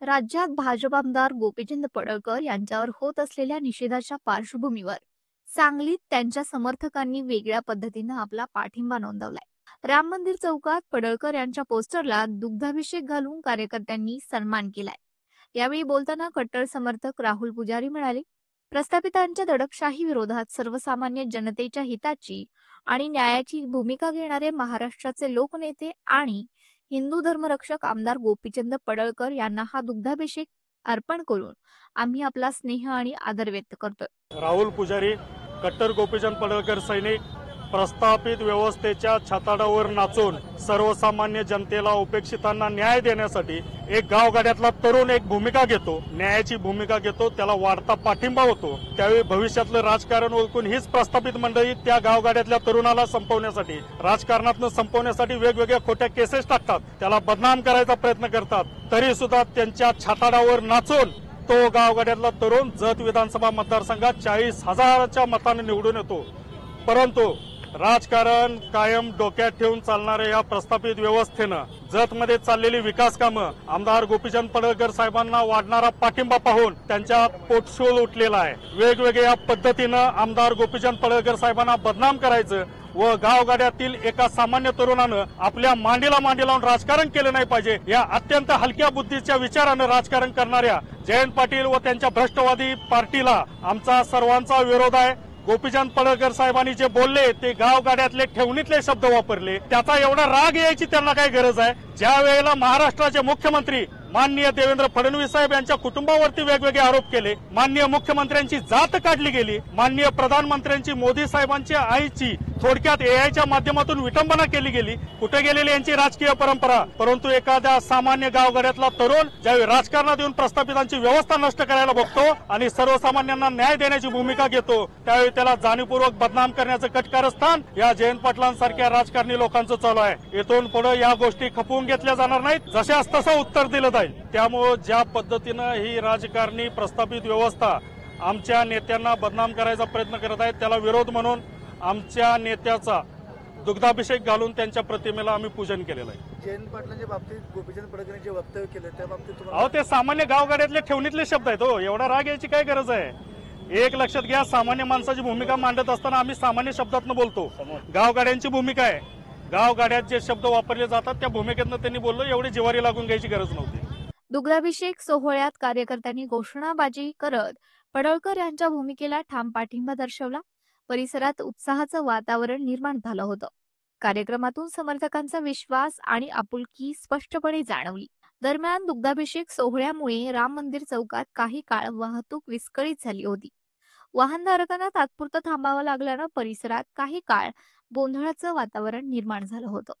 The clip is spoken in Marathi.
राज्यात भाजप आमदार गोपीचंद पडळकर यांच्यावर होत असलेल्या निषेधाच्या पार्श्वभूमीवर सांगलीत त्यांच्या समर्थकांनी वेगळ्या पद्धतीनं आपला पाठिंबा नोंदवलाय। राम मंदिर चौकात पडळकर यांच्या पोस्टरला दुग्धाभिषेक घालून कार्यकर्त्यांनी सन्मान केलाय। यावेळी बोलताना कट्टर समर्थक राहुल पुजारी म्हणाले, प्रस्थापितांच्या दडपशाही विरोधात सर्वसामान्य जनतेच्या हिताची आणि न्यायाची भूमिका घेणारे महाराष्ट्राचे लोकनेते आणि हिंदू धर्मरक्षक आमदार गोपीचंद पडळकर यांना हा दुग्धाभिषेक अर्पण करून आम्ही आपला स्नेह आणि आदर व्यक्त करतोय। राहुल पुजारी, कट्टर गोपीचंद पडळकर सैनिक, प्रस्थापित व्यवस्थेच्या छताडावर नाचून सर्वसामान्य जनतेला, उपेक्षितांना न्याय देण्यासाठी एक गावगाड्यातला तरुण एक भूमिका घेतो, न्यायाची भूमिका घेतो, त्याला वाढता पाठिंबा होतो। त्यावेळी भविष्यातलं राजकारण ओळखून हीच प्रस्थापित मंडळी त्या गावगाड्यातल्या तरुणाला संपवण्यासाठी, राजकारणातून संपवण्यासाठी वेगवेगळ्या खोट्या केसेस टाकतात, त्याला बदनाम करायचा प्रयत्न करतात। तरी सुद्धा त्यांच्या छताडावर नाचून तो गावगाड्यातला तरुण जत विधानसभा मतदारसंघात 40,000च्या मताने निवडून येतो। परंतु राजकारण कायम डोक्यात ठेवून चालणाऱ्या या प्रस्थापित व्यवस्थेनं जतमध्ये चाललेली विकास कामं, आमदार गोपीचंद पडळकर साहेबांना वाढणारा पाठिंबा पाहून त्यांच्या पोटशूळ उठलेला आहे। वेगवेगळ्या पद्धतीनं आमदार गोपीचंद पडळकर साहेबांना बदनाम करायचं व गावगाड्यातील एका सामान्य तरुणानं आपल्या मांडीला मांडी लावून राजकारण केलं नाही पाहिजे, या अत्यंत हलक्या बुद्धीच्या विचारानं राजकारण करणाऱ्या जयंत पाटील व त्यांच्या भ्रष्टवादी पार्टीला आमचा सर्वांचा विरोध आहे। गोपीचंद पडळकर साहेबांनी जे बोलले ते गावगाड्यातले ठेवणीतले शब्द वापरले, त्याचा एवढा राग यायची त्यांना काय गरज आहे? ज्या वेळेला महाराष्ट्राचे मुख्यमंत्री माननीय देवेंद्र फडणवीस साहेब यांच्या कुटुंबावरती वेगवेगळे आरोप केले, माननीय मुख्यमंत्र्यांची जात काढली गेली, माननीय प्रधानमंत्र्यांची मोदी साहेबांच्या आईची थोडक्यात एआयच्या माध्यमातून विटंबना केली गेली, कुठे गेलेली यांची राजकीय परंपरा। परंतु एखाद्या सामान्य गावगाड्यातला तरुण ज्यावेळी राजकारणात येऊन प्रस्थापितांची व्यवस्था नष्ट करायला बघतो आणि सर्वसामान्यांना न्याय देण्याची भूमिका घेतो, त्यावेळी त्याला जाणीवपूर्वक बदनाम करण्याचं कटकारस्थान या जयंत पाटलांसारख्या राजकारणी लोकांचं चालू आहे। इथून पुढे या गोष्टी खपवून घेतल्या जाणार नाहीत, जशास तसं उत्तर दिलं जाईल। त्यामुळे ज्या पद्धतीनं ही राजकारणी प्रस्थापित व्यवस्था आमच्या नेत्यांना बदनाम करायचा प्रयत्न करत आहेत, त्याला विरोध म्हणून आमच्या नेत्याचा दुग्धाभिषेक घालून त्यांच्या प्रतिमेला आम्ही पूजन केलेलं आहे। जयंत पाटलांच्या बाबतीत गोपीचंद पडळकर जे वक्तव्य केलं त्या बाबतीत अहो, ते सामान्य गावगाड्यातले ठेवणीतले शब्द आहेत हो, एवढा राग यायची काय गरज आहे? एक लक्षात घ्या, सामान्य माणसाची भूमिका मांडत असताना आम्ही सामान्य शब्दातनं बोलतो, गावगाड्यांची भूमिका आहे, गावगाड्यात जे शब्द वापरले जातात त्या भूमिकेतनं त्यांनी बोललो, एवढी जिवारी लागून घ्यायची गरज नव्हती। दुग्धाभिषेक सोहळ्यात कार्यकर्त्यांनी घोषणाबाजी करत पडळकर यांच्या भूमिकेला ठाम पाठिंबा दर्शवला। परिसरात उत्साहाचं वातावरण निर्माण झालं होतं। कार्यक्रमातून समर्थकांचा विश्वास आणि आपुलकी स्पष्टपणे जाणवली। दरम्यान दुग्धाभिषेक सोहळ्यामुळे राम मंदिर चौकात काही काळ वाहतूक विस्कळीत झाली होती। वाहनधारकांना तात्पुरतं थांबावं लागल्यानं परिसरात काही काळ गोंधळाचं वातावरण निर्माण झालं होतं।